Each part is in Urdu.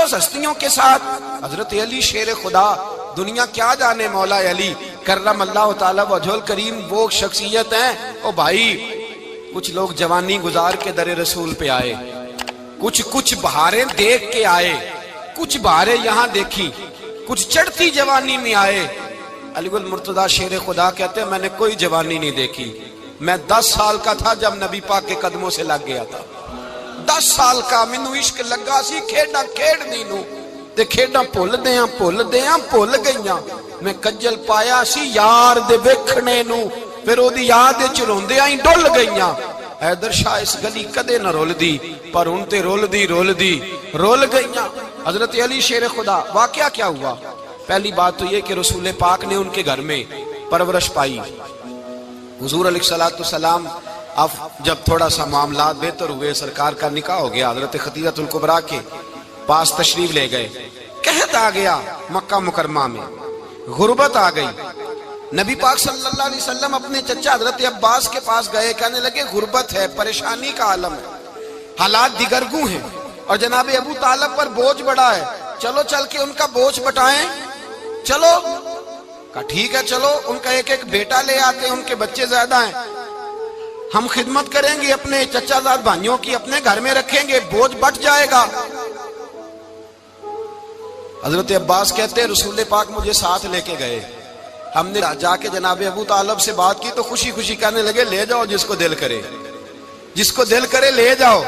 مقدس ہستیوں کے ساتھ حضرت علی شیر خدا، دنیا کیا جانے مولا علی کرم اللہ تعالی وجہ الکریم وہ شخصیت ہیں۔ او بھائی کچھ لوگ جوانی گزار کے در رسول پہ آئے، کچھ بہاریں دیکھ کے آئے، کچھ بہاریں یہاں دیکھی، کچھ چڑھتی جوانی میں آئے۔ علی گل مرتضیٰ شیر خدا کہتے ہیں میں نے کوئی جوانی نہیں دیکھی، میں 10 سال کا تھا جب نبی پاک کے قدموں سے لگ گیا تھا، 10 سال کا مینوں عشق لگا سی، کھیڈاں کھیڈنی نو تے کھیڈاں بھول گئیاں، میں کجل پایا سی یار دے ویکھنے نو، پھر او دی یاد وچ روندیاں ہی ڈل گئیاں۔ حیدر شاہ اس گلی کدے نہ رول دی، پر ان تے رول گئیاں۔ حضرت علی شیر خدا، واقعہ کیا ہوا؟ پہلی بات تو یہ کہ رسول پاک نے ان کے گھر میں پرورش پائی۔ حضور علیہ السلام اب جب تھوڑا سا معاملات بہتر ہوئے، سرکار کا نکاح ہو گیا، حضرت خدیجہ الکبریٰ کے پاس تشریف لے گئے، قحط آ گیا مکہ مکرمہ میں، غربت آ گئی۔ نبی پاک صلی اللہ علیہ وسلم اپنے چچا حضرت عباس کے پاس گئے، کہنے لگے غربت ہے، پریشانی کا عالم ہے، حالات دیگرگوں ہیں، اور جناب ابو طالب پر بوجھ بڑا ہے، چلو چل کے ان کا بوجھ بٹائیں۔ چلو کہا ٹھیک ہے، چلو ان کا ایک بیٹا لے آتے ہیں، ان کے بچے زیادہ ہیں، ہم خدمت کریں گے اپنے چچا زاد بھائیوں کی، اپنے گھر میں رکھیں گے، بوجھ بٹ جائے گا۔ حضرت عباس کہتے ہیں رسول پاک مجھے ساتھ لے کے گئے، ہم نے جا کے جناب ابو طالب سے بات کی تو خوشی خوشی کہنے لگے لے جاؤ جس کو دل کرے لے جاؤ۔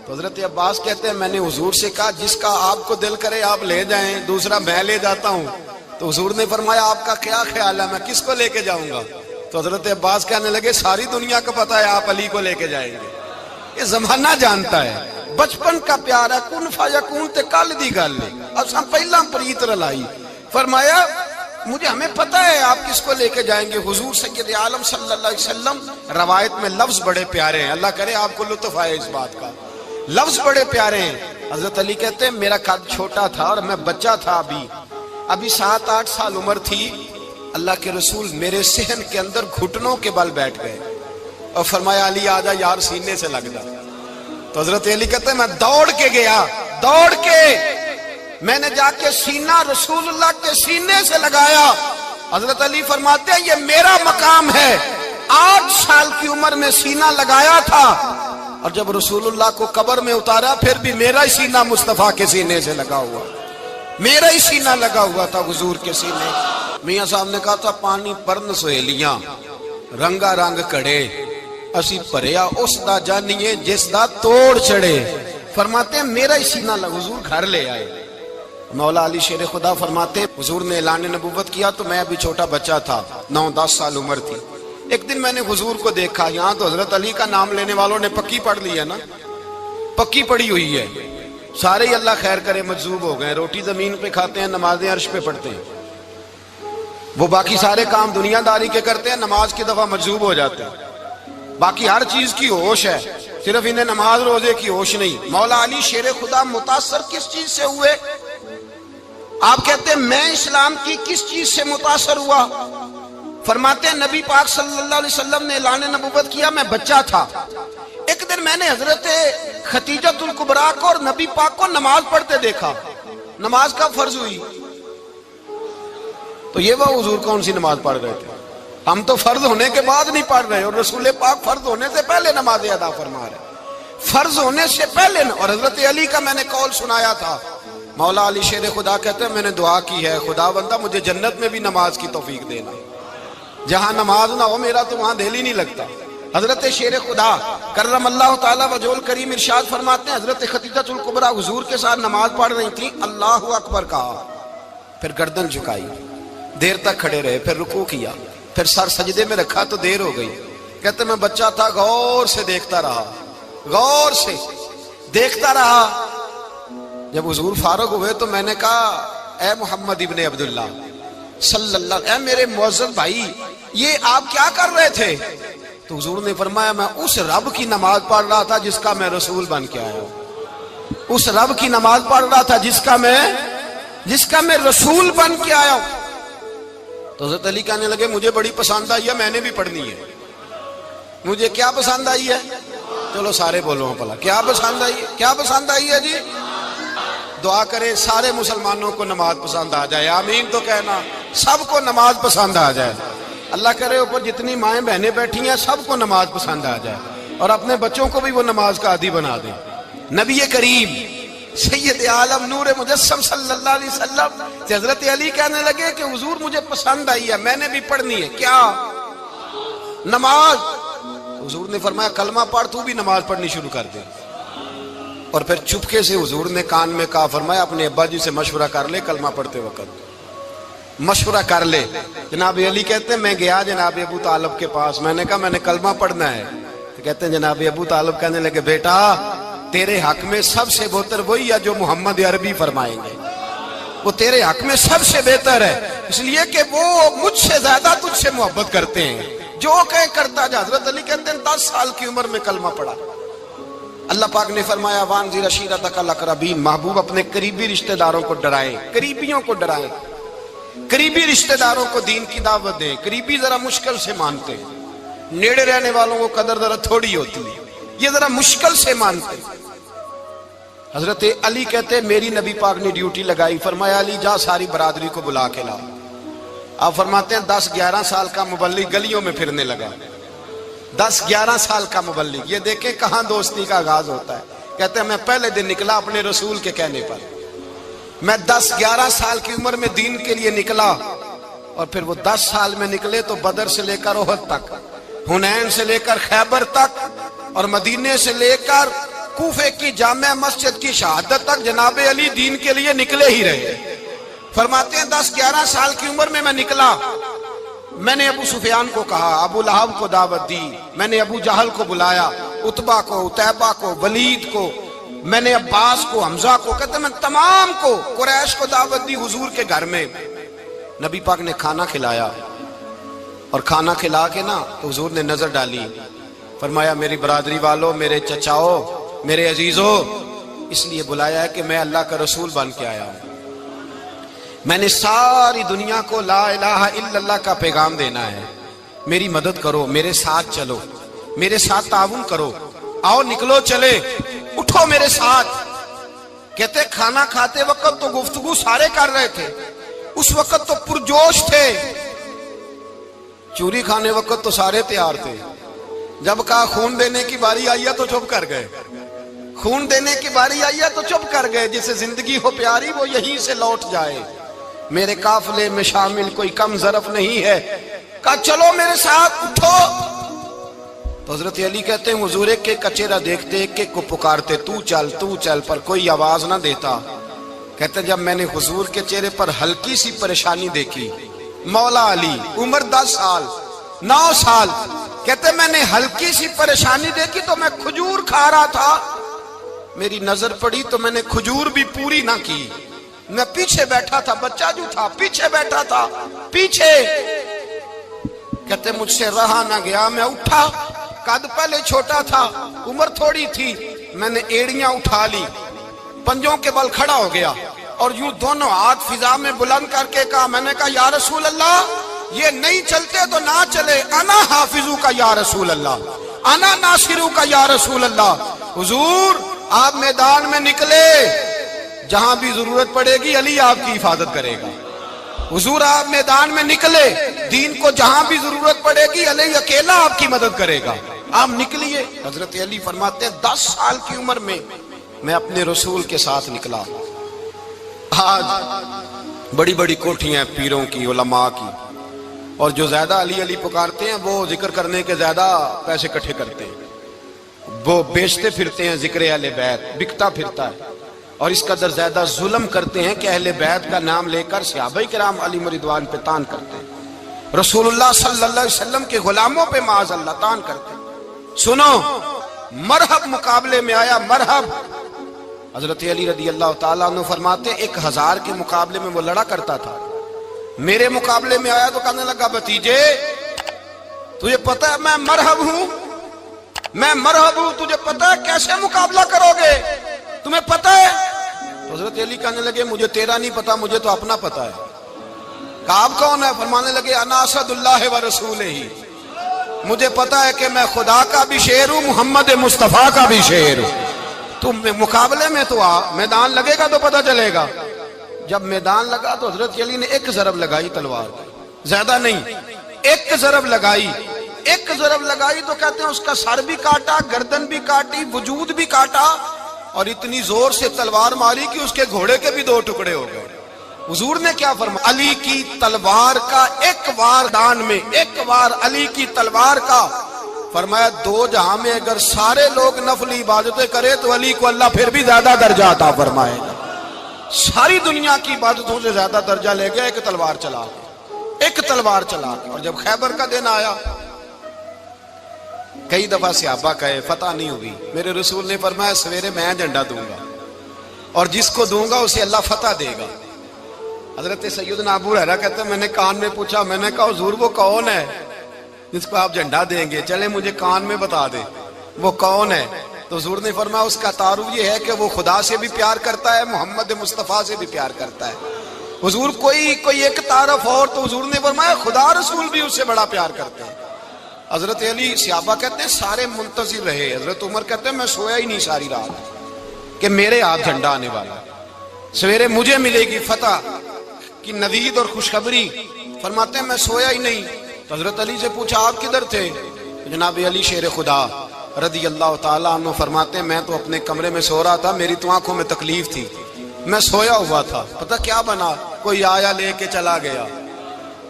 تو حضرت عباس کہتے ہیں میں نے حضور سے کہا جس کا آپ کو دل کرے آپ لے جائیں، دوسرا میں لے جاتا ہوں۔ تو حضور نے فرمایا آپ کا کیا خیال ہے، میں کس کو لے کے جاؤں گا؟ تو حضرت عباس کہنے لگے ساری دنیا کو پتا ہے آپ علی کو لے کے جائیں گے، یہ زمانہ جانتا ہے، بچپن کا پیار ہے، کن فیکون تے کل دی گل ہے، اساں پہلا پریت رلائی۔ فرمایا مجھے ہمیں پتہ ہے آپ کس کو لے کے جائیں گے، حضور سید عالم صلی اللہ علیہ وسلم۔ روایت میں لفظ بڑے پیارے ہیں، اللہ کرے آپ کو لطف آئے اس بات کا، لفظ بڑے پیارے ہیں۔ حضرت علی کہتے ہیں میرا قد چھوٹا تھا اور میں بچہ تھا، ابھی 7-8 سال عمر تھی، اللہ کے رسول میرے صحن کے اندر گھٹنوں کے بل بیٹھ گئے اور فرمایا علی آجا یار سینے سے لگ جا۔ تو حضرت علی کہتے ہیں میں دوڑ کے گیا، میں نے جا کے سینہ رسول اللہ کے سینے سے لگایا۔ حضرت علی فرماتے ہیں یہ میرا مقام ہے، 8 سال کی عمر میں سینہ لگایا تھا، اور جب رسول اللہ کو قبر میں اتارا پھر بھی میرا ہی سینہ مصطفیٰ کے سینے سے لگا ہوا، میرا ہی سینہ لگا ہوا تھا حضور کے سینے۔ میاں صاحب نے کہا تھا پانی پرن سہیلیاں رنگا رنگ کڑے، اسی پریا اس دا جانیے جس دا توڑ چڑھے۔ فرماتے ہیں میرا ہی سینہ لگا، حضور گھر لے آئے۔ مولا علی شیر خدا فرماتے ہیں حضور نے اعلان نبوت کیا تو میں ابھی چھوٹا بچہ تھا، 9-10 سال عمر تھی۔ ایک دن میں نے حضور کو دیکھا، یہاں تو حضرت علی کا نام لینے والوں نے پکی پڑھ لی ہے نا، پکی پڑھی ہوئی ہے، سارے ہی اللہ خیر کرے مجذوب ہو گئے، روٹی زمین پہ کھاتے ہیں، نمازیں عرش پہ پڑھتے ہیں، وہ باقی سارے کام دنیا داری کے کرتے ہیں، نماز کی دفعہ مجذوب ہو جاتے ہیں، باقی ہر چیز کی ہوش ہے، صرف انہیں نماز روزے کی ہوش نہیں۔ مولا علی شیر خدا متاثر کس چیز سے ہوئے؟ آپ کہتے ہیں میں اسلام کی کس چیز سے متاثر ہوا؟ فرماتے ہیں نبی پاک صلی اللہ علیہ وسلم نے اعلان نبوت کیا، میں بچہ تھا، ایک دن میں نے حضرت خدیجہ الکبریٰ کو اور نبی پاک کو نماز پڑھتے دیکھا۔ نماز کب فرض ہوئی؟ تو یہ وہ حضور کون سی نماز پڑھ رہے تھے؟ ہم تو فرض ہونے کے بعد نہیں پڑھ رہے، اور رسول پاک فرض ہونے سے پہلے نماز ادا فرما رہے، فرض ہونے سے پہلے۔ اور حضرت علی کا میں نے قول سنایا تھا، مولا علی شیر خدا کہتے ہیں میں نے دعا کی ہے خدا بندہ مجھے جنت میں بھی نماز کی توفیق دینا، جہاں نماز نہ ہو میرا تو وہاں دل ہی نہیں لگتا۔ حضرت شیر خدا کرم اللہ تعالیٰ وجہ الکریم ارشاد فرماتے ہیں حضرت خدیجہ الکبریٰ حضور کے ساتھ نماز پڑھ رہی تھیں، اللہ اکبر کہا، پھر گردن جھکائی، دیر تک کھڑے رہے، پھر رکوع کیا، پھر سر سجدے میں رکھا تو دیر ہو گئی۔ کہتے میں بچہ تھا، غور سے دیکھتا رہا، غور سے دیکھتا رہا۔ جب حضور فارغ ہوئے تو میں نے کہا اے محمد ابن عبداللہ صلی اللہ علیہ، اے میرے معزز بھائی یہ آپ کیا کر رہے تھے؟ تو حضور نے فرمایا میں اس رب کی نماز پڑھ رہا تھا جس کا میں رسول بن کے آیا ہوں، اس رب کی نماز پڑھ رہا تھا جس کا میں رسول بن کے آیا ہوں۔ تو حضرت علی کہنے لگے مجھے بڑی پسند آئی ہے، میں نے بھی پڑھنی ہے۔ مجھے کیا پسند آئی ہے؟ چلو سارے بولو پلا، کیا پسند آئی ہے؟ کیا پسند آئی ہے جی؟ دعا کرے سارے مسلمانوں کو نماز پسند آ جائے، آمین تو کہنا، سب کو نماز پسند آ جائے۔ اللہ کرے اوپر جتنی مائیں بہنیں بیٹھی ہیں سب کو نماز پسند آ جائے، اور اپنے بچوں کو بھی وہ نماز کا عادی بنا دیں۔ نبی کریم سید عالم نور مجسم صلی اللہ علیہ وسلم سے حضرت علی کہنے لگے کہ حضور مجھے پسند آئی ہے، میں نے بھی پڑھنی ہے، کیا؟ نماز۔ حضور نے فرمایا کلمہ پڑھ، تو بھی نماز پڑھنی شروع کر دے۔ اور پھر چپکے سے حضور نے کان میں کہا، فرمایا اپنے ابا جی سے مشورہ کر لے کلمہ پڑھتے وقت، مشورہ کر لے۔ جناب علی کہتے ہیں میں گیا جناب ابو طالب کے پاس، میں نے کہا میں نے کلمہ پڑھنا ہے، تو کہتے ہیں جناب ابو طالب کہنے لگے بیٹا تیرے حق میں سب سے بہتر وہی ہے جو محمد عربی فرمائیں گے، وہ تیرے حق میں سب سے بہتر ہے، اس لیے کہ وہ مجھ سے زیادہ تجھ سے محبت کرتے ہیں، جو کہیں کرتا جا۔ حضرت علی کہتے ہیں 10 سال کی عمر میں کلمہ پڑھا۔ اللہ پاک نے فرمایا وانذر عشیرتک الاقربین، محبوب اپنے قریبی رشتہ داروں کو ڈرائیں، قریبیوں کو ڈرائیں، قریبی رشتہ داروں کو دین کی دعوت دیں۔ قریبی ذرا مشکل سے مانتے ہیں، نیڑے رہنے والوں کو قدر ذرا تھوڑی ہوتی ہے، یہ ذرا مشکل سے مانتے ہیں۔ حضرت علی کہتے ہیں میری نبی پاک نے ڈیوٹی لگائی، فرمایا علی جا ساری برادری کو بلا کے لا۔ آپ فرماتے ہیں 10-11 سال کا مبلغ گلیوں میں پھرنے لگا، 10-11 سال کا مبلغ، یہ دیکھیں کہاں دوستی کا آغاز ہوتا ہے۔ کہتے ہیں میں پہلے دن نکلا اپنے رسول کے کہنے پر، میں 10-11 سال کی عمر میں دین کے لیے نکلا، اور پھر وہ 10 سال میں نکلے تو بدر سے لے کر احد تک، حنین سے لے کر خیبر تک، اور مدینے سے لے کر کوفے کی جامع مسجد کی شہادت تک جناب علی دین کے لیے نکلے ہی رہے۔ فرماتے ہیں 10-11 سال کی عمر میں نکلا، میں نے ابو سفیان کو کہا، ابو لہب کو دعوت دی، میں نے ابو جہل کو بلایا، عتبہ کو، عتیبہ کو، ولید کو، میں نے عباس کو، حمزہ کو، کہتے میں تمام کو، قریش کو دعوت دی حضور کے گھر میں۔ نبی پاک نے کھانا کھلایا، اور کھانا کھلا کے نا تو حضور نے نظر ڈالی، فرمایا میری برادری والوں، میرے چچاؤ، میرے عزیزو، اس لیے بلایا ہے کہ میں اللہ کا رسول بن کے آیا ہوں، میں نے ساری دنیا کو لا الہ الا اللہ کا پیغام دینا ہے، میری مدد کرو، میرے ساتھ چلو، میرے ساتھ تعاون کرو، آؤ نکلو چلے، اٹھو میرے ساتھ۔ کہتے کھانا کھاتے وقت تو گفتگو سارے کر رہے تھے، اس وقت تو پرجوش تھے، چوری کھانے وقت تو سارے تیار تھے، جب کہا خون دینے کی باری آئی ہے تو چپ کر گئے، خون دینے کی باری آئی ہے تو چپ کر گئے، جسے زندگی ہو پیاری وہ یہیں سے لوٹ جائے، میرے قافلے میں شامل کوئی کم ظرف نہیں ہے، کہا چلو میرے ساتھ اٹھو۔ تو حضرت علی کہتے ہیں حضور ایک ایک کا چہرہ دیکھتے، ایک ایک کو پکارتے، تو چل، پر کوئی آواز نہ دیتا۔ کہتے ہیں جب میں نے حضور کے چہرے پر ہلکی سی پریشانی دیکھی، مولا علی عمر 10 سال 9 سال، کہتے میں نے ہلکی سی پریشانی دیکھی تو میں کھجور کھا رہا تھا، میری نظر پڑی تو میں نے کھجور بھی پوری نہ کی، میں پیچھے بیٹھا تھا، بچہ جو تھا پیچھے بیٹھا تھا، پیچھے۔ کہتے مجھ سے رہا نہ گیا، میں اٹھا، قد پہلے چھوٹا تھا، عمر تھوڑی تھی، میں نے ایڑیاں اٹھا لی، پنجوں کے بل کھڑا ہو گیا، اور یوں دونوں ہاتھ فضا میں بلند کر کے کہا، میں نے کہا یا رسول اللہ یہ نہیں چلتے تو نہ چلے، انا حافظو کا یا رسول اللہ، انا ناصرو کا یا رسول اللہ۔ حضور آپ میدان میں نکلے، جہاں بھی ضرورت پڑے گی علی آپ کی حفاظت کرے گا، حضور آپ میدان میں نکلے، دین کو جہاں بھی ضرورت پڑے گی علی اکیلا آپ کی مدد کرے گا، آپ نکلیے۔ حضرت علی فرماتے ہیں 10 سال کی عمر میں میں اپنے رسول کے ساتھ نکلا۔ آج بڑی بڑی کوٹھیاں پیروں کی، علماء کی، اور جو زیادہ علی علی پکارتے ہیں وہ ذکر کرنے کے زیادہ پیسے اکٹھے کرتے ہیں، وہ بیچتے پھرتے ہیں ذکر اہل بیت، بکتا پھرتا ہے، اور اس قدر زیادہ ظلم کرتے ہیں کہ اہل بیت کا نام لے کر صحابہ کرام علی رضوان پہ تان کرتے ہیں، رسول اللہ صلی اللہ علیہ وسلم کے غلاموں پہ معاذ اللہ تان کرتے ہیں۔ سنو، مرحب مقابلے میں آیا، مرحب۔ حضرت علی رضی اللہ تعالیٰ عنہ فرماتے 1000 کے مقابلے میں وہ لڑا کرتا تھا، میرے مقابلے میں آیا تو کہنے لگا بھتیجے تجھے پتہ ہے میں مرحب ہوں، میں مرحب ہوں، تجھے پتہ ہے کیسے مقابلہ کرو گے، تمہیں پتہ ہے؟ تو حضرت علی کہنے لگے مجھے تیرا نہیں پتا، مجھے تو اپنا پتہ ہے۔ کہا آپ کون ہے؟ فرمانے لگے انا اسد اللہ و رسولہ، مجھے پتا ہے کہ میں خدا کا بھی شعر ہوں، محمد مصطفیٰ کا بھی شعر ہوں۔ تم مقابلے میں تو آ، میدان لگے گا تو پتہ چلے گا۔ جب میدان لگا تو حضرت علی نے ایک ضرب لگائی تلوار کی، زیادہ نہیں، ایک ضرب لگائی۔ ایک ضرب لگائی تو کہتے ہیں اس کا سر بھی کاٹا، گردن بھی کاٹی، وجود بھی کاٹا، اور اتنی زور سے تلوار ماری کہ اس کے گھوڑے کے بھی 2 ٹکڑے ہو گئے۔ حضور نے کیا فرمایا؟ علی کی تلوار کا ایک وار دان میں، ایک وار علی کی تلوار کا، فرمایا 2 جہاں میں اگر سارے لوگ نفلی عبادتیں کرے تو علی کو اللہ پھر بھی زیادہ درجہ عطا فرمائے گا۔ ساری دنیا کی عبادتوں سے زیادہ درجہ لے گیا ایک تلوار چلا کے، ایک تلوار چلا کے۔ اور جب خیبر کا دن آیا، کئی دفعہ صحابہ کہے فتح نہیں ہوئی، میرے رسول نے فرمایا سویرے میں جھنڈا دوں گا اور جس کو دوں گا اسے اللہ فتح دے گا۔ حضرت سیدنا ابو ہریرہ کہتے ہیں میں نے کان میں پوچھا، میں نے کہا حضور وہ کون ہے جس کو آپ جھنڈا دیں گے؟ چلے مجھے کان میں بتا دے وہ کون ہے۔ تو حضور نے فرمایا اس کا تعارف یہ ہے کہ وہ خدا سے بھی پیار کرتا ہے، محمد مصطفیٰ سے بھی پیار کرتا ہے۔ حضور کوئی ایک تعارف اور، تو حضور نے فرمایا خدا رسول بھی اس سے بڑا پیار کرتے ہیں۔ حضرت علی، صحابہ کہتے ہیں سارے منتظر رہے۔ حضرت عمر کہتے ہیں میں سویا ہی نہیں ساری رات کہ میرے ہاتھ جھنڈا آنے والا، سویرے مجھے ملے گی فتح کی نوید اور خوشخبری۔ فرماتے ہیں میں سویا ہی نہیں۔ تو حضرت علی سے پوچھا آپ کدھر تھے؟ جناب علی شیر خدا رضی اللہ تعالیٰ عنہ فرماتے ہیں میں تو اپنے کمرے میں سو رہا تھا، میری تو آنکھوں میں تکلیف تھی، میں سویا ہوا تھا، پتہ کیا بنا، کوئی آیا لے کے چلا گیا،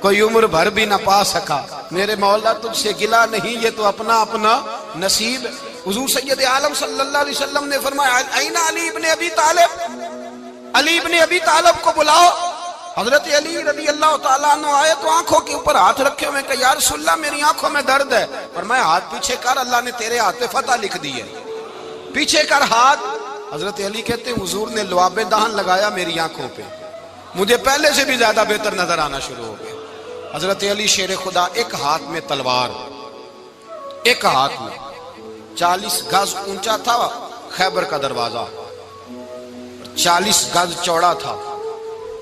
کوئی عمر بھر بھی نہ پا سکا۔ میرے مولا تجھ سے گلا نہیں، یہ تو اپنا اپنا نصیب۔ حضور سید عالم صلی اللہ علیہ وسلم نے فرمایا این علی ابن ابی طالب، علی ابن ابی طالب کو بلاؤ۔ حضرت علی رضی اللہ تعالیٰ عنہ آئے تو آنکھوں کے اوپر ہاتھ رکھے ہوئے کہ یا رسول اللہ میری آنکھوں میں درد ہے۔ فرمایا ہاتھ پیچھے کر، اللہ نے تیرے ہاتھ پہ فتح لکھ دی ہے، پیچھے کر ہاتھ۔ حضرت علی کہتے ہیں حضور نے لعاب دہن لگایا میری آنکھوں پہ، مجھے پہلے سے بھی زیادہ بہتر نظر آنا شروع ہو گیا۔ حضرت علی شیر خدا، ایک ہاتھ میں تلوار، ایک ہاتھ میں 40 گز اونچا تھا خیبر کا دروازہ، 40 گز چوڑا تھا۔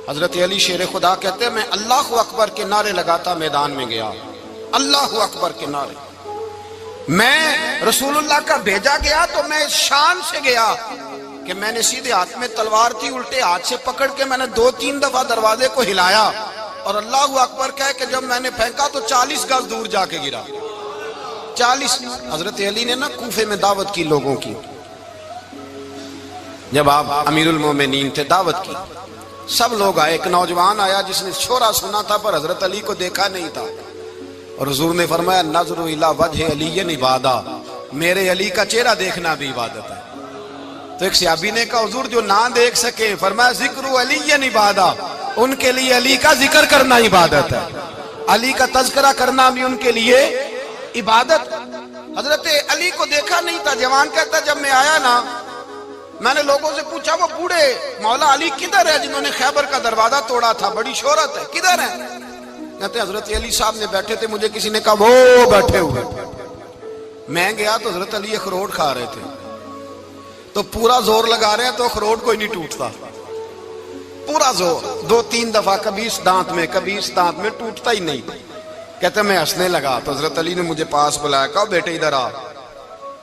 حضرت علی شیر خدا کہتے ہیں میں اللہ اکبر کے نعرے لگاتا میدان میں گیا، اللہ اکبر کے نعرے۔ میں رسول اللہ کا بھیجا گیا تو میں شان سے گیا کہ میں نے سیدھے ہاتھ میں تلوار تھی، الٹے ہاتھ سے پکڑ کے میں نے 2-3 دفعہ دروازے کو ہلایا اور اللہ اکبر کہہ کہ جب میں نے پھینکا تو 40 گز دور جا کے گرا، 40۔ حضرت علی نے نا کوفے میں دعوت کی لوگوں کی، جب آپ امیر المومنین تھے، دعوت کی، سب لوگ آئے۔ ایک نوجوان آیا جس نے شورا سنا تھا پر حضرت علی کو دیکھا نہیں تھا، اور حضور نے فرمایا نظر الی وجہ علی عبادہ، میرے علی کا چہرہ دیکھنا بھی عبادت ہے۔ تو ایک صحابی نے کہا حضور جو نہ دیکھ سکے، فرمایا ذکر علی عبادہ، ان کے لیے علی کا ذکر کرنا عبادت ہے، علی کا تذکرہ کرنا بھی ان کے لیے عبادت۔ حضرت علی کو دیکھا نہیں تھا۔ جوان کہتا جب میں آیا نا، میں نے لوگوں سے پوچھا وہ بوڑھے مولا علی کدھر ہے جنہوں نے خیبر کا دروازہ توڑا تھا، بڑی شہرت ہے، کدھر ہے؟ کہتے ہیں حضرت علی صاحب نے بیٹھے تھے، مجھے کسی نے کہا وہ بیٹھے ہوئے۔ میں گیا تو حضرت علی اخروٹ کھا رہے تھے، تو پورا زور لگا رہے ہیں تو اخروٹ کوئی نہیں ٹوٹتا، پورا زور 2-3 دفعہ، کبھی اس دانت میں کبھی اس دانت میں، ٹوٹتا ہی نہیں۔ کہتے میں ہنسنے لگا تو حضرت علی نے مجھے پاس بلایا، کہا بیٹے ادھر آ۔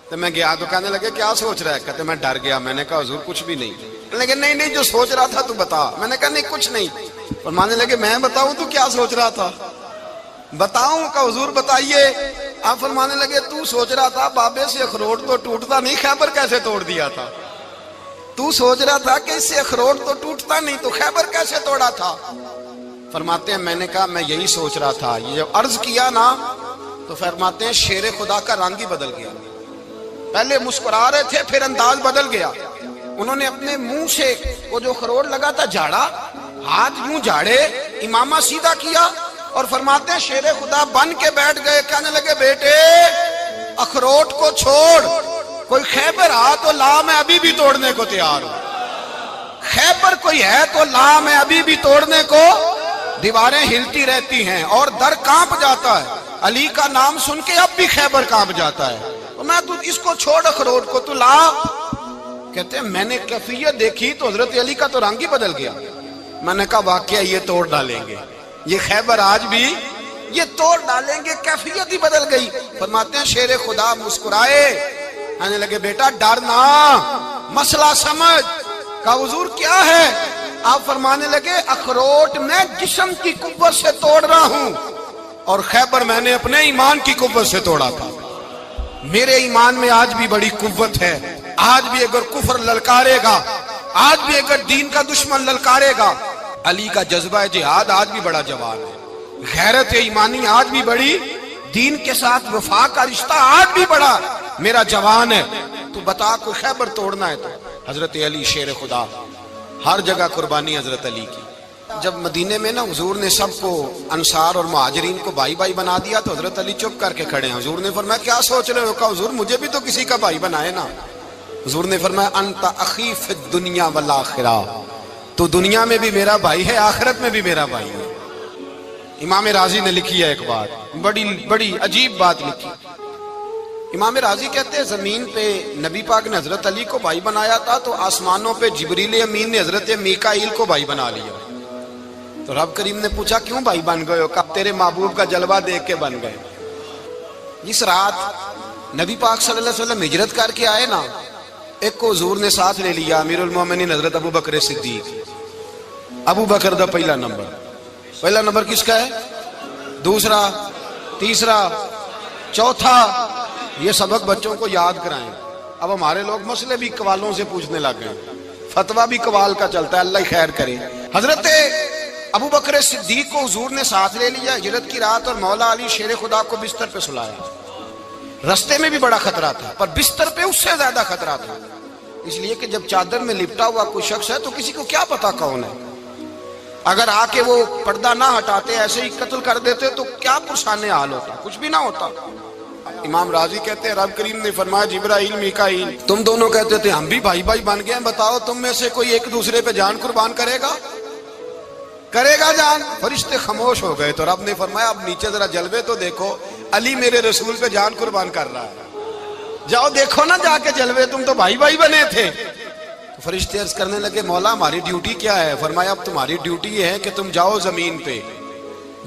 تو میں گیا تو کہنے لگے کیا سوچ رہا ہے؟ کہتے میں ڈر گیا۔ میں نے کہا حضور کچھ بھی نہیں۔ لیکن نہیں جو سوچ رہا تھا تو بتا۔ میں نے کہا نہیں کچھ نہیں۔ فرمانے لگے میں بتاؤں تو کیا سوچ رہا تھا؟ بتاؤں؟ کہ حضور بتائیے۔ آپ فرمانے لگے تو سوچ رہا تھا بابے سے اخروٹ تو ٹوٹتا نہیں، خیبر کیسے توڑ دیا تھا؟ تو سوچ رہا تھا کہ اس سے اخروٹ تو ٹوٹتا نہیں تو خیبر کیسے توڑا تھا؟ فرماتے ہیں میں نے کہا میں یہی سوچ رہا تھا۔ یہ جب عرض کیا نا تو فرماتے ہیں شیر خدا کا رنگ ہی بدل گیا، پہلے مسکرا رہے تھے پھر انداز بدل گیا۔ انہوں نے اپنے منہ سے وہ جو خروٹ لگا تھا جھاڑا، ہاتھ یوں جھاڑے، امامہ سیدھا کیا اور فرماتے ہیں شیر خدا بن کے بیٹھ گئے۔ کہنے لگے بیٹے اخروٹ کو چھوڑ، کوئی خیبر آ تو لا، میں ابھی بھی توڑنے کو تیار ہوں۔ خیبر کوئی ہے تو لا، میں ابھی بھی توڑنے کو۔ دیواریں ہلتی رہتی ہیں اور در کانپ جاتا ہے، علی کا نام سن کے اب بھی خیبر کانپ جاتا ہے۔ میں تو اس کو چھوڑ اخروٹ کو تو لا۔ کہتے ہیں میں نے کیفیت دیکھی تو حضرت علی کا تو رنگ ہی بدل گیا۔ میں نے کہا واقعہ یہ توڑ ڈالیں گے، یہ خیبر آج بھی یہ توڑ ڈالیں گے، کیفیت ہی بدل گئی۔ فرماتے ہیں شیر خدا مسکرائے، کہنے لگے بیٹا ڈر نہ، مسئلہ سمجھ۔ کہا حضور کیا ہے؟ آپ فرمانے لگے اخروٹ میں جسم کی قوت سے توڑ رہا ہوں اور خیبر میں نے اپنے ایمان کی قوت سے توڑا تھا۔ میرے ایمان میں آج بھی بڑی قوت ہے، آج بھی اگر کفر للکارے گا، آج بھی اگر دین کا دشمن للکارے گا، علی کا جذبہ جہاد آج بھی بڑا جوان ہے، غیرت ایمانی آج بھی بڑی، دین کے ساتھ وفا کا رشتہ آج بھی بڑا میرا جوان ہے۔ تو بتا کوئی خیبر توڑنا ہے تو حضرت علی شیر خدا، ہر جگہ قربانی حضرت علی کی۔ جب مدینے میں نا حضور نے سب کو انصار اور مہاجرین کو بھائی بھائی بنا دیا تو حضرت علی چپ کر کے کھڑے ہیں۔ حضور نے فرمایا کیا سوچ رہے ہو؟ کہا حضور مجھے بھی تو کسی کا بھائی بنائے نا۔ حضور نے فرمایا انت اخی فی الدنیا والآخرہ، تو دنیا میں بھی میرا بھائی ہے، آخرت میں بھی میرا بھائی ہے۔ امام راضی نے لکھی ہے ایک بات، بڑی عجیب بات لکھی۔ امام راضی کہتے ہیں زمین پہ نبی پاک نے حضرت علی کو بھائی بنایا تھا تو آسمانوں پہ جبریل امین نے حضرت میکائیل کو بھائی بنا لیا۔ تو رب کریم نے پوچھا کیوں بھائی بن گئے ہو؟ کہا تیرے محبوب کا جلوہ دیکھ کے بن گئے۔ جس رات نبی پاک صلی اللہ علیہ وسلم ہجرت کر کے آئے نا، ایک کو حضور نے ساتھ لے لیا، امیر المومنین حضرت ابو بکر صدیق۔ ابو بکر دا پہلا نمبر کس کا ہے؟ دوسرا، تیسرا، چوتھا، یہ سبق بچوں کو یاد کرائیں۔ اب ہمارے لوگ مسئلے بھی قوالوں سے پوچھنے لگ گئے، فتویٰ بھی قوال کا چلتا ہے، اللہ خیر کرے۔ حضرت ابو بکر صدیق کو حضور نے ساتھ لے لیا ہجرت کی رات، اور مولا علی شیر خدا کو بستر پہ سلایا۔ رستے میں بھی بڑا خطرہ تھا پر بستر پہ اس سے زیادہ خطرہ تھا، اس لیے کہ جب چادر میں لپٹا ہوا کوئی شخص ہے تو کسی کو کیا پتا کون ہے، اگر آ کے وہ پردہ نہ ہٹاتے ایسے ہی قتل کر دیتے تو کیا پرسان حال ہوتا، کچھ بھی نہ ہوتا۔ امام راضی کہتے ہیں رب کریم نے فرمایا جبرائیل میکائیل تم دونوں کہتے تھے ہم بھی بھائی بھائی بن گئے ہیں، بتاؤ تم میں سے کوئی ایک دوسرے پہ جان قربان کرے گا جان؟ فرشتے خاموش ہو گئے تو رب نے فرمایا اب نیچے ذرا جلوے تو دیکھو، علی میرے رسول پہ جان قربان کر رہا ہے، جاؤ دیکھو نا جا کے جلوے، تم تو بھائی بھائی بنے تھے۔ تو فرشتے عرض کرنے لگے مولا ہماری ڈیوٹی کیا ہے؟ فرمایا اب تمہاری ڈیوٹی یہ ہے کہ تم جاؤ زمین پہ،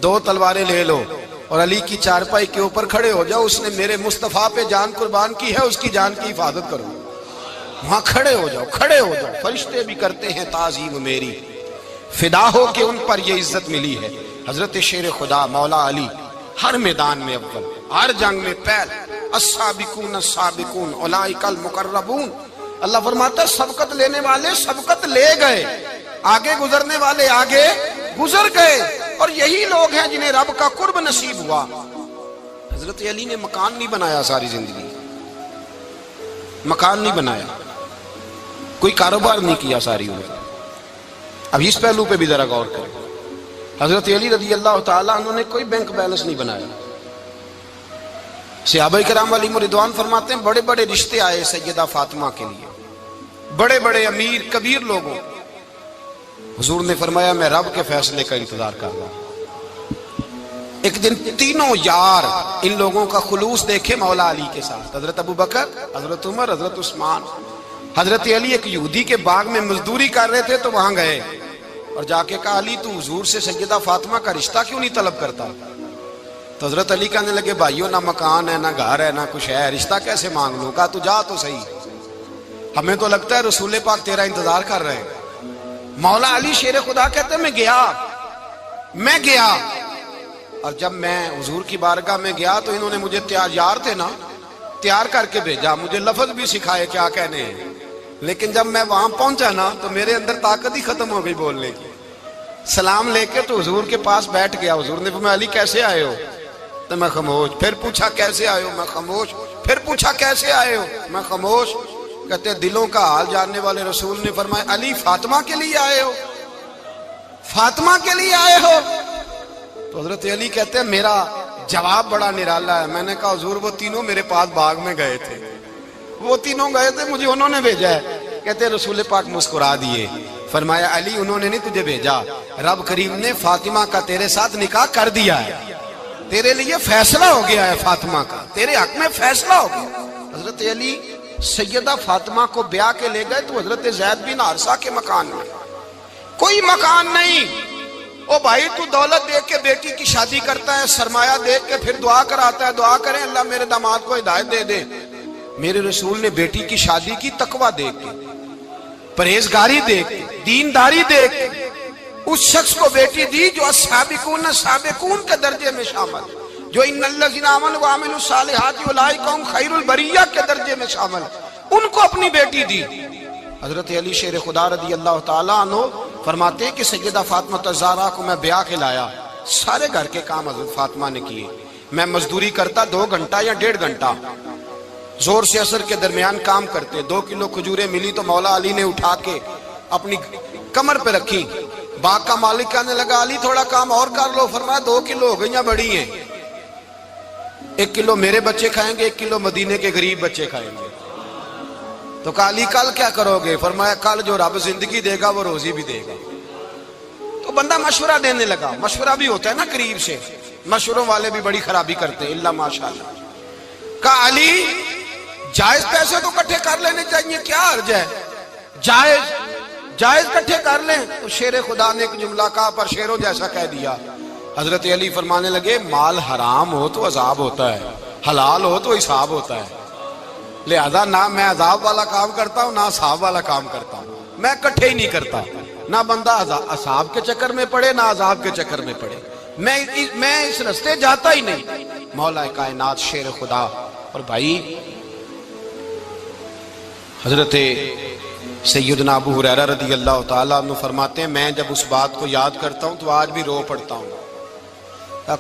دو تلواریں لے لو اور علی کی چارپائی کے اوپر کھڑے ہو جاؤ، اس نے میرے مصطفیٰ پہ جان قربان کی ہے، اس کی جان کی حفاظت کرو۔ وہاں کھڑے ہو جاؤ۔ فرشتے بھی کرتے ہیں تعظیم میری، فدا ہو کہ ان پر یہ عزت ملی ہے۔ حضرت شیر خدا مولا علی ہر میدان میں اول، ہر جنگ میں پہل، السابقون السابقون اولئک المقربون۔ اللہ فرماتا ہے سبقت لینے والے سبقت لے گئے، آگے گزرنے والے آگے گزر گئے، اور یہی لوگ ہیں جنہیں رب کا قرب نصیب ہوا۔ حضرت علی نے مکان نہیں بنایا، ساری زندگی مکان نہیں بنایا، کوئی کاروبار نہیں کیا ساری عمر۔ اب اس پہلو پہ بھی ذرا غور کریں، حضرت علی رضی اللہ تعالیٰ انہوں نے کوئی بینک بیلنس نہیں بنایا۔ صحابہ کرام علیہم رضوان فرماتے ہیں بڑے بڑے رشتے آئے سیدہ فاطمہ کے لیے، بڑے بڑے امیر کبیر لوگوں، حضور نے فرمایا میں رب کے فیصلے کا انتظار کر رہا ہوں۔ ایک دن تینوں یار ان لوگوں کا خلوص دیکھے مولا علی کے ساتھ، حضرت ابو بکر، حضرت عمر، حضرت عثمان۔ حضرت علی ایک یہودی کے باغ میں مزدوری کر رہے تھے تو وہاں گئے اور جا کے کہا علی تو حضور سے سیدہ فاطمہ کا رشتہ کیوں نہیں طلب کرتا؟ تو حضرت علی کہنے لگے بھائیو نہ مکان ہے نہ گھر ہے نہ کچھ ہے، رشتہ کیسے مانگ لوں؟ کہا تو جا تو صحیح، ہمیں تو لگتا ہے رسول پاک تیرا انتظار کر رہے ہیں۔ مولا علی شیر خدا کہتے ہیں میں گیا اور جب میں حضور کی بارگاہ میں گیا تو انہوں نے مجھے یار تھے نا تیار کر کے بھیجا، مجھے لفظ بھی سکھائے کیا کہنے ہیں، لیکن جب میں وہاں پہنچا نا تو میرے اندر طاقت ہی ختم ہو گئی بولنے کی۔ سلام لے کے تو حضور کے پاس بیٹھ گیا، حضور نے فرمایا علی کیسے آئے ہو؟ تو میں خاموش، پھر پوچھا کیسے آئے ہو؟ میں خاموش، پھر پوچھا کیسے آئے ہو؟ میں خاموش۔ کہتے ہیں دلوں کا حال جاننے والے رسول نے فرمایا علی فاطمہ کے لیے آئے ہو؟ فاطمہ کے لیے آئے ہو؟ تو حضرت علی کہتے ہیں میرا جواب بڑا نرالا ہے۔ میں نے کہا حضور وہ تینوں میرے پاس باغ میں گئے تھے، وہ تینوں گئے تھے، مجھے انہوں نے بھیجا ہے۔ کہتے ہیں رسول پاک مسکرا دیے، فرمایا علی انہوں نے نہیں تجھے بھیجا، رب کریم نے فاطمہ کا تیرے ساتھ نکاح کر دیا ہے، تیرے لیے فیصلہ ہو گیا ہے، فاطمہ کا تیرے حق میں فیصلہ ہو گیا۔ حضرت علی سیدہ فاطمہ کو بیاہ کے لے گئے تو حضرت زید بن حارثہ کے مکان میں کوئی مکان نہیں۔ او بھائی تو دولت دیکھ کے بیٹی کی شادی کرتا ہے، سرمایہ دیکھ کے پھر دعا کراتا ہے، دعا کریں اللہ میرے داماد کو ہدایت دے دے۔ میرے رسول نے بیٹی کی شادی کی تقویٰ دیکھ کے، پرہیزگاری دیکھ، دینداری دیکھ، اس شخص کو بیٹی دی جو السابقون سابقون کے درجے میں شامل، جو ان الذین آمنوا وعملوا الصالحات اولئک هم خیر البریہ کے درجے میں شامل، ان کو اپنی بیٹی دی۔ حضرت علی شیر خدا رضی اللہ تعالیٰ عنہ فرماتے ہیں کہ سیدہ فاطمہ الزہرا کو میں بیاہ کے لایا، سارے گھر کے کام حضرت فاطمہ نے کیے، میں مزدوری کرتا 2 گھنٹہ یا 1.5 گھنٹہ، زور سے عصر کے درمیان کام کرتے، 2 کلو کھجوریں ملی تو مولا علی نے اٹھا کے اپنی کمر پہ رکھی، باغ کا مالک کہنے لگا علی تھوڑا کام اور کر لو، فرمایا 2 کلو ہو گئیں بڑی ہیں، 1 کلو میرے بچے کھائیں گے، 1 کلو مدینے کے غریب بچے کھائیں گے۔ تو کہا علی کل کیا کرو گے؟ فرمایا کل جو رب زندگی دے گا وہ روزی بھی دے گا۔ تو بندہ مشورہ دینے لگا، مشورہ بھی ہوتا ہے نا قریب سے، مشوروں والے بھی بڑی خرابی کرتے ہیں، اللہ ماشاءاللہ۔ کہا علی جائز پیسے تو کٹھے کر لینے چاہیے، کیا حرج ہے، جائز کٹھے کر لیں۔ تو شیر خدا نے ایک جملہ کہا پر شیروں جیسا کہہ دیا۔ حضرت علی فرمانے لگے مال حرام ہو تو عذاب ہوتا ہے، حلال ہو تو حساب ہوتا ہے، لہذا نہ میں عذاب والا کام کرتا ہوں نہ حساب والا کام کرتا ہوں، میں کٹھے ہی نہیں کرتا، نہ بندہ عذاب کے چکر میں پڑے نہ عذاب کے چکر میں پڑے، میں اس رستے جاتا ہی نہیں۔ مولا کائنات شیر خدا۔ اور بھائی حضرت سیدنا ابو ہریرہ رضی اللہ تعالیٰ عنہ فرماتے ہیں میں جب اس بات کو یاد کرتا ہوں تو آج بھی رو پڑتا ہوں۔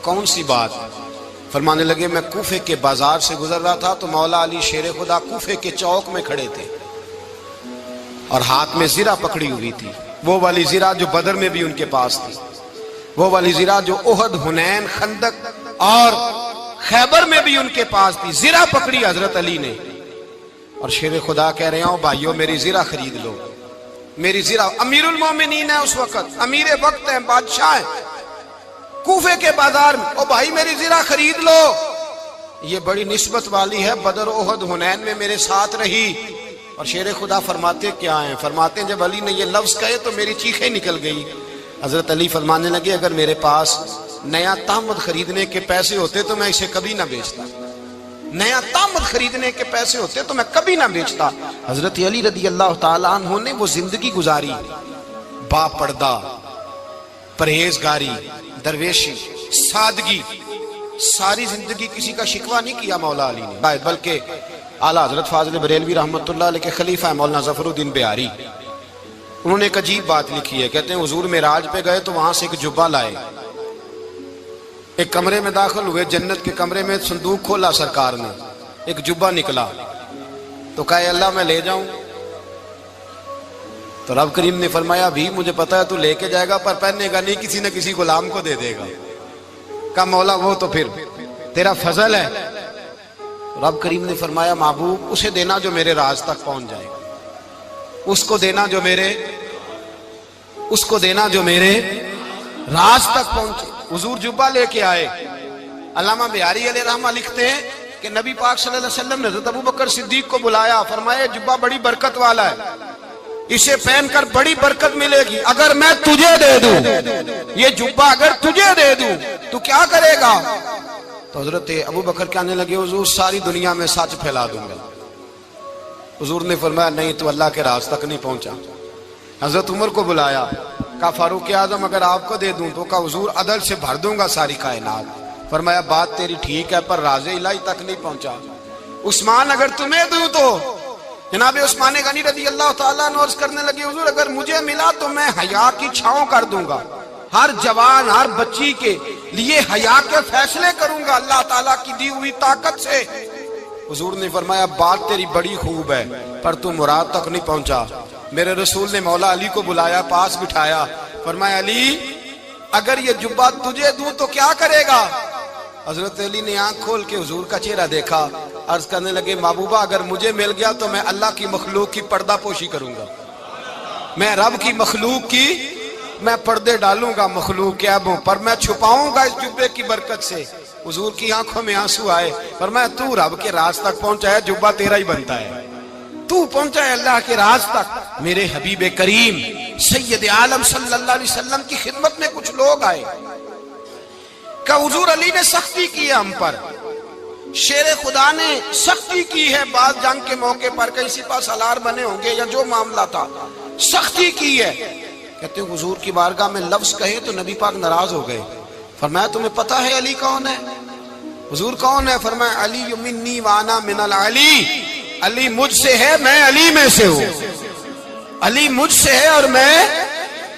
کون سی بات؟ فرمانے لگے میں کوفے کے بازار سے گزر رہا تھا تو مولا علی شیر خدا کوفے کے چوک میں کھڑے تھے اور ہاتھ میں زرہ پکڑی ہوئی تھی، وہ والی زرہ جو بدر میں بھی ان کے پاس تھی، وہ والی زرہ جو احد، حنین، خندق اور خیبر میں بھی ان کے پاس تھی، زرہ پکڑی حضرت علی نے اور شیر خدا کہہ رہے ہوں بھائیو میری زرہ خرید لو، میری زرہ۔ امیر المومنین ہے اس وقت، امیر وقت ہے، بادشاہ ہے، کوفے کے بازار میں، او بھائی میری زرہ خرید لو، یہ بڑی نسبت والی ہے، بدر، احد، حنین میں میرے ساتھ رہی۔ اور شیر خدا فرماتے کیا ہیں؟ فرماتے ہیں جب علی نے یہ لفظ کہے تو میری چیخیں نکل گئی۔ حضرت علی فرمانے لگے اگر میرے پاس نیا تامد خریدنے کے پیسے ہوتے تو میں اسے کبھی نہ بیچتا، نیا تامد خریدنے کے پیسے ہوتے تو میں کبھی نہ بیچتا۔ حضرت علی رضی اللہ تعالیٰ عنہ نے وہ زندگی گزاری، با پردہ، پرہیزگاری، درویشی، سادگی، ساری زندگی کسی کا شکوہ نہیں کیا مولا علی نے، بلکہ اعلیٰ حضرت فاضل بریلوی رحمۃ اللہ علیہ کے خلیفہ مولانا ظفر الدین بہاری، انہوں نے ایک عجیب بات لکھی ہے، کہتے ہیں حضور معراج پہ گئے تو وہاں سے ایک جبہ لائے، ایک کمرے میں داخل ہوئے، جنت کے کمرے میں صندوق کھولا سرکار نے، ایک جبہ نکلا تو کہا اللہ میں لے جاؤں؟ تو رب کریم نے فرمایا بھی مجھے پتا ہے تو لے کے جائے گا پر پہننے گا نہیں، کسی نہ کسی غلام کو دے دے گا۔ کہا مولا وہ تو پھر تیرا فضل ہے۔ رب کریم نے فرمایا محبوب اسے دینا جو میرے راز تک پہنچ جائے گا، اس کو دینا جو میرے راز تک پہنچے۔ حضور جبہ لے کے آئے۔ علامہ بہاری علیہ رحمہ لکھتے ہیں کہ نبی پاک صلی اللہ علیہ وسلم نے حضرت ابوبکر صدیق کو بلایا، فرمایا جبہ بڑی برکت والا ہے، اسے پہن کر بڑی برکت ملے گی، اگر میں تجھے دے دوں، یہ جبہ اگر تجھے دے دوں تو کیا کرے گا؟ تو حضرت ابوبکر کہنے لگے حضور ساری دنیا میں سچ پھیلا دوں گا۔ حضور نے فرمایا نہیں تو اللہ کے راز تک نہیں پہنچا۔ حضرت عمر کو بلایا، کہا فاروق اعظم اگر آپ کو دے دوں تو کہا حضور عدل سے بھر دوں گا ساری کائنات۔ فرمایا بات تیری ٹھیک ہے پر راز الہی تک نہیں پہنچا۔ عثمان اگر تمہیں دوں تو جناب عثمان غنی رضی اللہ تعالیٰ عنہ عرض کرنے لگے حضور اگر مجھے ملا تو میں حیا کی چھاؤں کر دوں گا، ہر جوان ہر بچی کے لیے حیا کے فیصلے کروں گا اللہ تعالیٰ کی دی ہوئی طاقت سے۔ حضور نے فرمایا بات تیری بڑی خوب ہے پر تو مراد تک نہیں پہنچا۔ میرے رسول نے مولا علی کو بلایا، پاس بٹھایا، فرمایا علی اگر یہ جبہ تجھے دوں تو کیا کرے گا؟ حضرت علی نے آنکھ کھول کے حضور کا چہرہ دیکھا، عرض کرنے لگے محبوبہ اگر مجھے مل گیا تو میں اللہ کی مخلوق کی پردہ پوشی کروں گا، میں رب کی مخلوق کی میں پردے ڈالوں گا مخلوق کے عیبوں پر، میں چھپاؤں گا اس جبے کی برکت سے۔ حضور کی آنکھوں میں آنسو آئے، فرمایا تو رب کے راز تک پہنچا ہے، جبہ تیرا ہی بنتا ہے، تو پہنچا ہے اللہ کے راز تک۔ میرے حبیب کریم سید عالم صلی اللہ علیہ وسلم کی خدمت میں کچھ لوگ آئے کہ حضور علی نے سختی کی ہے ہم پر، شیر خدا نے سختی کی ہے، بعض جنگ کے موقع پر کہیں سپہ سالار بنے ہوں گے یا جو معاملہ تھا، سختی کی ہے. کہتے ہیں حضور کی بارگاہ میں لفظ کہے تو نبی پاک ناراض ہو گئے. فرمایا تمہیں پتہ ہے علی کون ہے؟ حضور کون ہے؟ فرمایا علی منی وانا من العلی، علی مجھ سے ہے، میں علی میں سے ہوں. علی مجھ سے ہے اور میں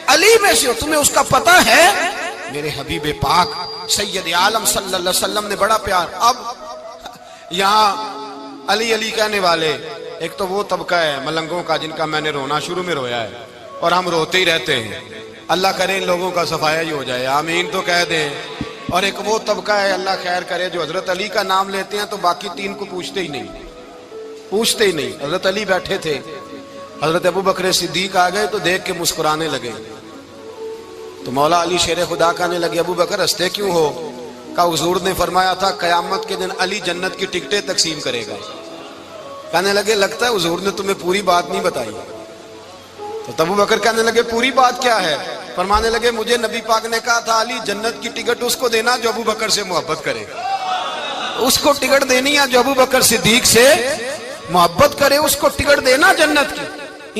علی میں سے ہوں. تمہیں اس کا پتہ ہے؟ میرے حبیب پاک سید عالم صلی اللہ علیہ وسلم نے بڑا پیار. اب یہاں علی علی کہنے والے ایک تو وہ طبقہ ہے ملنگوں کا جن کا میں نے رونا شروع میں رویا ہے اور ہم روتے ہی رہتے ہیں. اللہ کرے ان لوگوں کا صفایا ہی ہو جائے، آمین تو کہہ دیں. اور ایک وہ طبقہ ہے اللہ خیر کرے جو حضرت علی کا نام لیتے ہیں تو باقی تین کو پوچھتے ہی نہیں. حضرت علی بیٹھے تھے، حضرت ابو بکر صدیق آ گئے تو دیکھ کے مسکرانے لگے. تو مولا علی شیر خدا کہنے لگے ابو بکر ہنستے کیوں ہو؟ کہا حضور نے فرمایا تھا قیامت کے دن علی جنت کی ٹکٹیں تقسیم کرے گا. کہنے لگے لگتا ہے حضور نے تمہیں پوری بات نہیں بتائی. تو ابو بکر کہنے لگے پوری بات کیا ہے؟ فرمانے لگے مجھے نبی پاک نے کہا تھا علی جنت کی ٹکٹ اس کو دینا جو ابو بکر سے محبت کرے. اس کو ٹکٹ دینی ہے جو ابو بکر صدیق سے محبت کرے، اس کو ٹکٹ دینا جنت کی.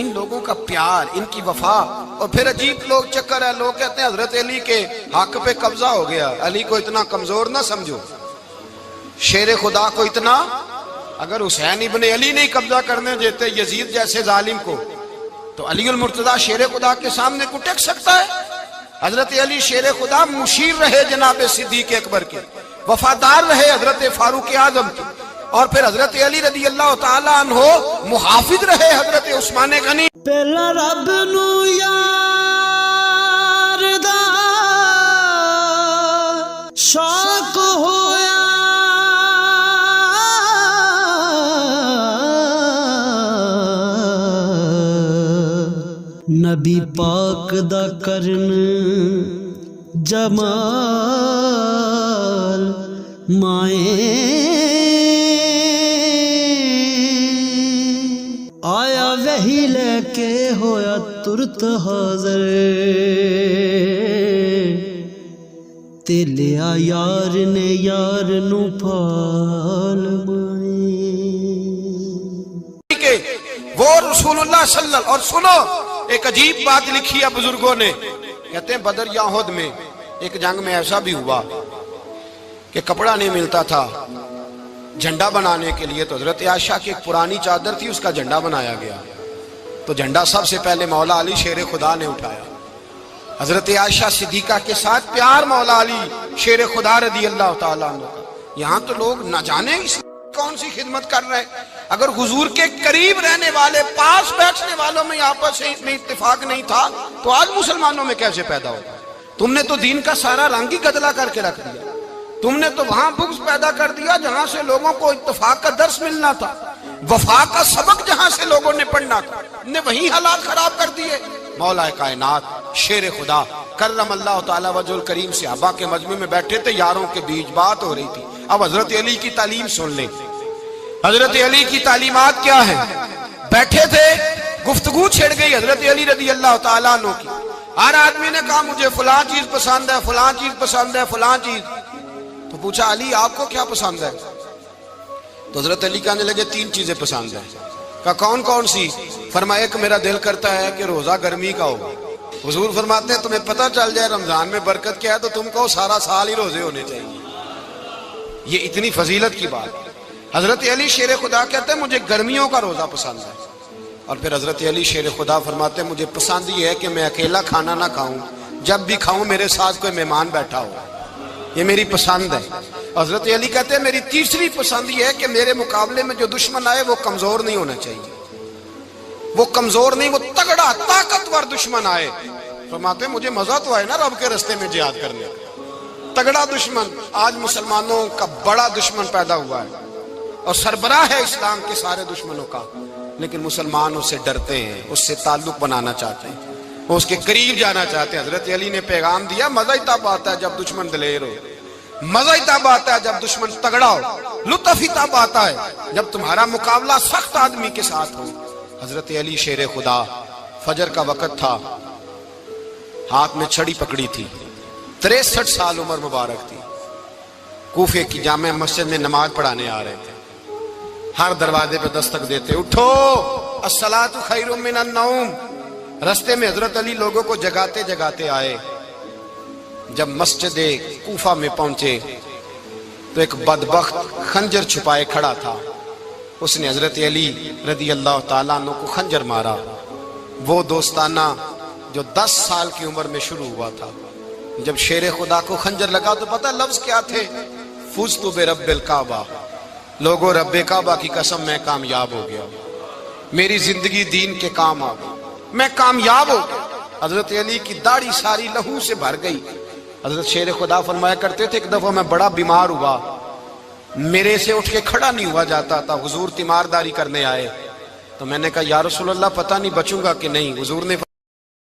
ان لوگوں کا پیار، ان کی وفا. اور پھر عجیب لوگ چکر ہے، لوگ کہتے ہیں حضرت علی کے حق پہ قبضہ ہو گیا. علی کو اتنا کمزور نہ سمجھو، شیر خدا کو اتنا. اگر حسین ابن علی نہیں قبضہ کرنے دیتے یزید جیسے ظالم کو تو علی المرتضیٰ شیر خدا کے سامنے کو ٹک سکتا ہے؟ حضرت علی شیر خدا مشیر رہے جناب صدیق اکبر کے، وفادار رہے حضرت فاروق اعظم کے، اور پھر حضرت علی رضی اللہ تعالیٰ عنہ محافظ رہے حضرت عثمان غنی. پہلا رب نو یار دا شوق ہویا، نبی پاک دا کرن جمال مائیں آیا وہی لے کے ہویا ترت حاضر، تے لیا یار نے یار نو پھال مائیں. وہ رسول اللہ صلی اللہ. اور سنو ایک عجیب بات لکھی ہے بزرگوں نے، کہتے ہیں بدر یا احد میں ایک جنگ میں ایسا بھی ہوا کہ کپڑا نہیں ملتا تھا جھنڈا بنانے کے لیے. تو حضرت عائشہ کی ایک پرانی چادر تھی، اس کا جھنڈا بنایا گیا. تو جھنڈا سب سے پہلے مولا علی شیر خدا نے اٹھایا. حضرت عائشہ صدیقہ کے ساتھ پیار مولا علی شیر خدا رضی اللہ تعالیٰ عنہ کا. یہاں تو لوگ نہ جانے اس کون سی خدمت کر رہے ہیں. اگر حضور کے قریب رہنے والے پاس بیٹھنے والوں میں آپس میں اتفاق نہیں تھا تو آج مسلمانوں میں کیسے پیدا ہوگا؟ تم نے تو دین کا سارا رنگ ہی گدلا کر کے رکھ دیا. تم نے تو وہاں بغض پیدا کر دیا جہاں سے لوگوں کو اتفاق کا درس ملنا تھا، وفا کا سبق جہاں سے لوگوں نے پڑھنا تھا، نے وہی حالات خراب کر دیے. مولا کائنات شیر خدا کرم اللہ تعالی وجہ الکریم صحابہ کے مجمع میں بیٹھے تھے، یاروں کے بیچ بات ہو رہی تھی. اب حضرت علی کی تعلیم سن لیں. حضرت علی کی تعلیمات کیا ہے؟ بیٹھے تھے، گفتگو چھڑ گئی حضرت علی رضی اللہ تعالیٰ عنہ کی. ہر آدمی نے کہا مجھے فلاں چیز پسند ہے، فلاں چیز پسند ہے، فلاں چیز. تو پوچھا علی آپ کو کیا پسند ہے؟ تو حضرت علی کہنے لگے تین چیزیں پسند ہیں. کہا کون کون سی؟ فرمایا ایک میرا دل کرتا ہے کہ روزہ گرمی کا ہو. حضور فرماتے ہیں تمہیں پتہ چل جائے رمضان میں برکت کیا ہے تو تم کو سارا سال ہی روزے ہونے چاہیے. یہ اتنی فضیلت کی بات. حضرت علی شیر خدا کہتے ہیں مجھے گرمیوں کا روزہ پسند ہے. اور پھر حضرت علی شیر خدا فرماتے ہیں مجھے پسند یہ ہے کہ میں اکیلا کھانا نہ کھاؤں، جب بھی کھاؤں میرے ساتھ کوئی مہمان بیٹھا ہو. یہ میری پسند ہے. حضرت علی کہتے ہیں میری تیسری پسند یہ ہے کہ میرے مقابلے میں جو دشمن آئے وہ کمزور نہیں ہونا چاہیے. وہ کمزور نہیں، وہ تگڑا طاقتور دشمن آئے. فرماتے ہیں مجھے مزہ تو آئے نا رب کے رستے میں جہاد کرنے. تگڑا دشمن. آج مسلمانوں کا بڑا دشمن پیدا ہوا ہے اور سربراہ ہے اسلام کے سارے دشمنوں کا، لیکن مسلمان اس سے ڈرتے ہیں، اس سے تعلق بنانا چاہتے ہیں، وہ اس کے قریب جانا چاہتے ہیں. حضرت علی نے پیغام دیا مزہ ہی تب آتا ہے جب دشمن دلیر ہو، مزہ ہی تب آتا ہے جب دشمن تگڑا ہو، لطف ہی تب آتا ہے جب تمہارا مقابلہ سخت آدمی کے ساتھ ہو. حضرت علی شیر خدا، فجر کا وقت تھا، ہاتھ میں چھڑی پکڑی تھی، 63 سال عمر مبارک تھی. کوفے کی جامع مسجد میں نماز پڑھانے آ رہے تھے. ہر دروازے پہ دستک دیتے اٹھو الصلاۃ خیر من النوم، رستے میں حضرت علی لوگوں کو جگاتے جگاتے آئے. جب مسجد کوفہ میں پہنچے تو ایک بدبخت خنجر چھپائے کھڑا تھا. اس نے حضرت علی رضی اللہ تعالیٰ عنہ کو خنجر مارا. وہ دوستانہ جو 10 سال کی عمر میں شروع ہوا تھا. جب شیر خدا کو خنجر لگا تو پتہ لفظ کیا تھے؟ فزت برب الکعبہ. لوگوں رب کعبہ کی قسم میں کامیاب ہو گیا, میری زندگی دین کے کام آ گئی, میں کامیاب ہو گیا. حضرت علی کی داڑھی ساری لہو سے بھر گئی. حضرت شیر خدا فرمایا کرتے تھے ایک دفعہ میں بڑا بیمار ہوا, میرے سے اٹھ کے کھڑا نہیں ہوا جاتا تھا. حضور تیمارداری کرنے آئے تو میں نے کہا یا رسول اللہ پتہ نہیں بچوں گا کہ نہیں. حضور نے